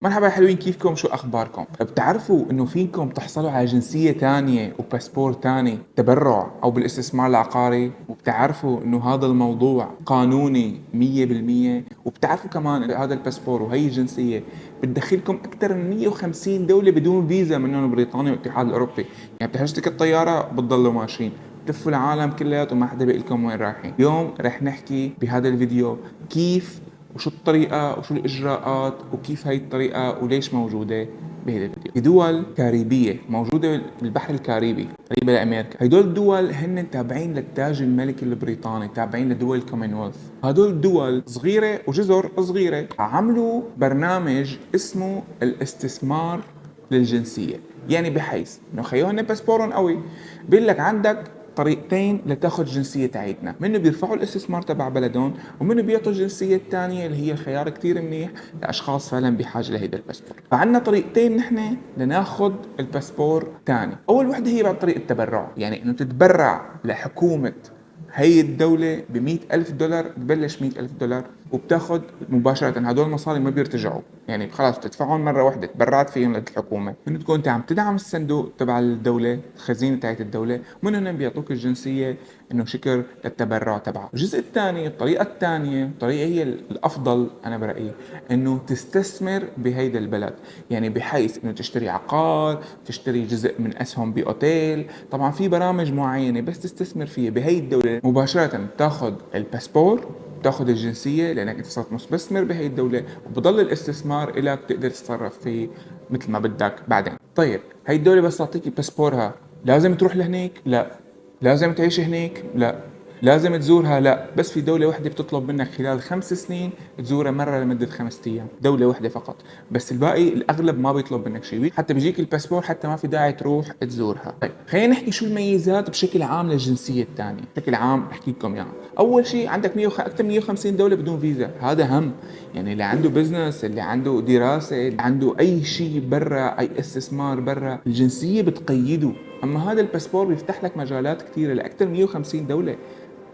مرحبا يا حلوين، كيفكم؟ شو اخباركم؟ بتعرفوا انه فيكم تحصلوا على جنسية تانية وباسبور تاني تبرع او بالاستثمار العقاري؟ وبتعرفوا انه هذا الموضوع قانوني 100%؟ وبتعرفوا كمان انه هذا الباسبور وهي الجنسية بتدخلكم اكثر من 150 دولة بدون فيزا، منهم بريطانيا والاتحاد الاوروبي. يعني بتحجزوا الطيارة بتضلوا ماشيين بتلفوا العالم كلياته وما حدا بيقول لكم وين رايحين. اليوم رح نحكي بهذا الفيديو كيف وشو الطريقة وشو الإجراءات وكيف هاي الطريقة وليش موجودة بهذا الفيديو. في دول كاريبية موجودة بالبحر الكاريبي قريبة لأمريكا. هدول الدول هن تابعين للتاج الملكي البريطاني، تابعين لدول الكومنولث. هدول الدول صغيرة وجزر صغيرة عملوا برنامج اسمه الاستثمار للجنسية. يعني بحيث انه خيوهن باسبورهم قوي، بيقول لك عندك طريقتين لتاخذ جنسية تاعتنا، منه بيرفعوا الاستثمار تبع بلدهم ومنه بيعطوا الجنسية الثانية اللي هي الخيار كتير منيح لأشخاص فعلا بحاجة لهيدا الباسبور. فعندنا طريقتين نحن لناخذ الباسبور تاني. أول وحدة هي بعد طريقة التبرع، يعني إنه تتبرع لحكومة هي الدولة ب$100,000. تبلش $100,000 وبتاخد مباشرة هدول المصاري ما بيرتجعوا، يعني خلاص بتدفعهم مرة واحدة، تبرعت فيهم للحكومة. انه تكون انت عم تدعم الصندوق تبع الدولة، الخزينة تاعت الدولة، ومن هنا بيعطوك الجنسية انه شكر للتبرع تبعه. الجزء الثاني، الطريقة الثانية، الطريقة هي الافضل انا برأيي، انه تستثمر بهيدا البلد. يعني بحيث انه تشتري عقار، تشتري جزء من اسهم باوتيل. طبعا في برامج معينة بس تستثمر فيها بهي الدولة مباشرة تاخذ الباسبور، تاخذ الجنسية لأنك أنت صرت مستثمر بهي الدولة، وبضل الاستثمار إلك تقدر تتصرف فيه مثل ما بدك بعدين. طيب هي الدولة بس تعطيك باسبورها لازم تروح لهنيك؟ لا. لازم تعيش هنيك؟ لا. لازم تزورها؟ لا. بس في دولة واحدة بتطلب منك خلال 5 سنين تزورها مرة لمدة 5 أيام، دولة واحدة فقط. بس الباقي الأغلب ما بيطلب منك شيء، حتى بيجيك الباسبور حتى ما في داعي تروح تزورها. طيب خلينا نحكي شو الميزات بشكل عام للجنسية الثانية. بشكل عام أحكي لكم يعني، أول شيء عندك أكثر من 150 دولة بدون فيزا، هذا هم. يعني اللي عنده بزنس، اللي عنده دراسة، اللي عنده أي شيء برا، أي استثمار برا، الجنسية بتقيده. أما هذا الباسبور بيفتح لك مجالات كثيرة لأكثر من 150 دولة.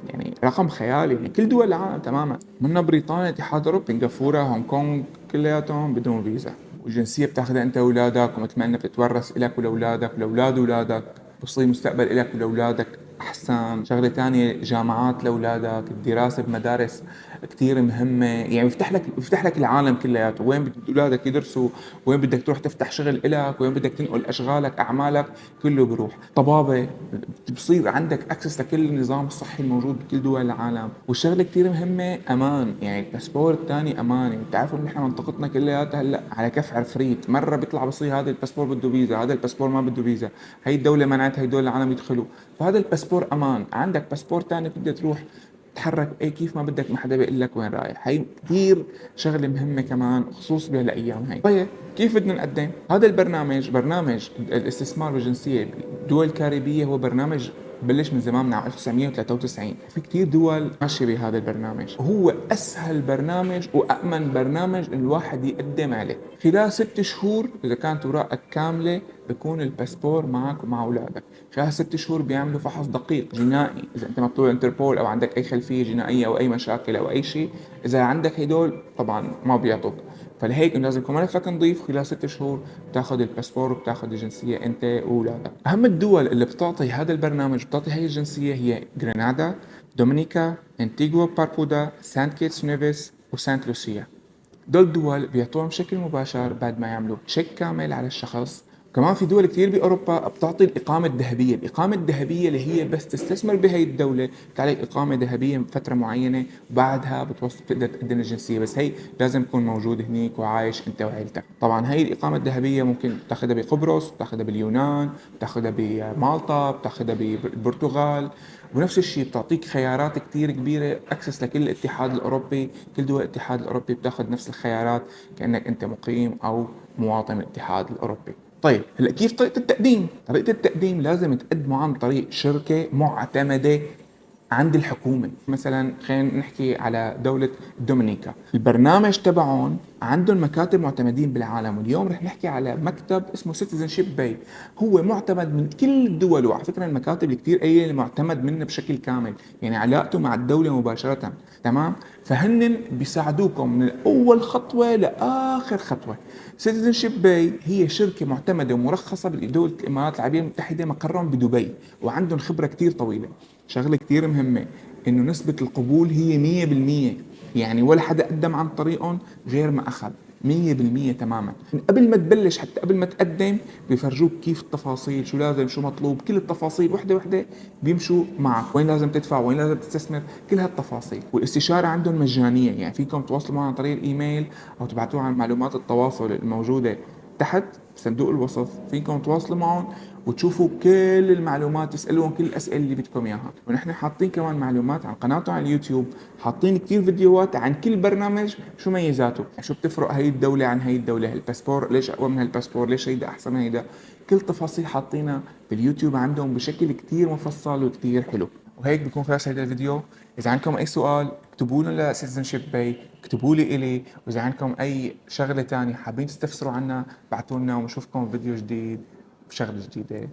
يعني رقم خيالي. يعني كل دول العالم تماما، منها بريطانيا، الاتحاد الاوروبي، سنغافوره، هونغ كونغ، كلياتهم بدون فيزا. والجنسيه بتاخذها انت واولادك، ومثل ما انها بتتورث لك ولاولادك ولاولاد اولادك، بصير مستقبل لك ولاولادك احسن. شغله ثانيه، جامعات لاولادك، الدراسه بمدارس كثير مهمه. يعني بيفتح لك العالم كلياته، وين بدك اولادك يدرسوا، وين بدك تروح تفتح شغل لك، وين بدك تنقل اشغالك اعمالك، كله بروح. طبابه، بصير عندك اكسس لكل النظام الصحي الموجود بكل دول العالم. والشغله كثير مهمه، امان. يعني الباسبور الثاني امان. يعني بتعرفوا نحن منطقتنا كلياتها هلا على كف عفريت، مره بيطلع بصير هذا الباسبور بده فيزا، هذا الباسبور ما بده فيزا، هي الدوله منعت هي دول العالم يدخلوا. فهذا الباسبور امان. عندك باسبور ثاني بتقدر تروح تتحرك اي كيف ما بدك، ما حدا بيقول لك وين رايح. هي كثير شغله مهمه كمان، خصوص بهالايام هي. طيب كيف بدنا نقدم هذا البرنامج؟ برنامج الاستثمار بالجنسيه بدول الكاريبيه هو برنامج بلش من زمان، من عام 1993. في كتير دول ماشية بهذا البرنامج، وهو أسهل برنامج وأأمن برنامج الواحد يقدم عليه. خلال 6 شهور إذا كانت أوراقك كاملة بكون الباسبور معك ومع أولادك. خلال 6 شهور بيعملوا فحص دقيق جنائي، إذا أنت مطلوب انتربول أو عندك أي خلفية جنائية أو أي مشاكل أو أي شيء. إذا عندك هدول طبعا ما بيعطوك. فلهيك انه لازم يكون ملفك نظيف. خلال 6 شهور بتاخذ الباسبور وبتاخذ الجنسيه انت واولادك. اهم الدول اللي بتعطي هذا البرنامج بتعطي هي الجنسيه هي غرناطه، دومينيكا، انتيغوا باربودا، سانت كيتس نيفيس، وسانت لوسيا. دول دول بيعطوهم بشكل مباشر بعد ما يعملوا تشيك كامل على الشخص. كمان في دول كثير بأوروبا بتعطي الإقامة الذهبية. الإقامة الذهبية اللي هي بس تستثمر بهي الدولة بتعطيك إقامة ذهبية فترة معينة، وبعدها بتقدر تقدم الجنسية. بس هي لازم تكون موجود هنيك وعايش أنت وعائلتك. طبعا هي الإقامة الذهبية ممكن تاخذها بقبرص، تاخذها باليونان، تاخذها بمالطا، تاخذها بالبرتغال. ونفس الشيء بتعطيك خيارات كتير كبيرة، اكسس لكل الاتحاد الاوروبي. كل دول الاتحاد الاوروبي بتاخذ نفس الخيارات كأنك انت مقيم او مواطن الاتحاد الاوروبي. طيب هلا كيف طريقة التقديم؟ طريقة التقديم لازم تقدموا عن طريق شركة معتمدة عند الحكومة. مثلا خلينا نحكي على دولة دومينيكا، البرنامج تبعهم عندهم مكاتب معتمدين بالعالم، واليوم رح نحكي على مكتب اسمه Citizenship Bay. هو معتمد من كل الدول، وعلى فكرة المكاتب اللي كتير قليلة معتمد منه بشكل كامل، يعني علاقته مع الدولة مباشرة. تمام. فهن بيساعدوكم من أول خطوة لآخر خطوة. Citizenship Bay هي شركة معتمدة ومرخصة بدولة الإمارات العربية المتحدة، مقرهم بدبي، وعندهم خبرة كتير طويلة. شغلة كتير مهمة إنه نسبة القبول هي 100%، يعني ولا حدا قدم عن طريقهم غير ما أخذ. 100% تماما. من قبل ما تبلش، حتى قبل ما تقدم، بيفرجوك كيف التفاصيل، شو لازم، شو مطلوب، كل التفاصيل وحده وحده بيمشوا معك، وين لازم تدفع، وين لازم تستثمر، كل هالتفاصيل. والاستشاره عندهم مجانيه، يعني فيكم تواصلوا معهم عن طريق الايميل او تبعتوها عن معلومات التواصل الموجوده تحت صندوق الوصف. فيكم تواصلوا معهم وتشوفوا كل المعلومات، تسألوهم كل الأسئلة اللي بدكم إياها. ونحن حاطين كمان معلومات عن قناته على اليوتيوب، حاطين كتير فيديوهات عن كل برنامج، شو ميزاته، شو بتفرق هاي الدولة عن هاي الدولة، الباسبور ليش أقوى من هالباسبور، ليش هيدا أحسن من هيدا. كل تفاصيل حاطينها باليوتيوب عندهم بشكل كتير مفصل وكتير حلو. وهيك بكون خلاص هيدا الفيديو. إذا عندكم أي سؤال اكتبوا لنا لسيتيزنشيب باي، اكتبوا لي إلي. وإذا عندكم أي شغلة تانية حابين تستفسروا عنها بعتوا لنا، ونشوفكم فيديو جديد بشغلة جديدة.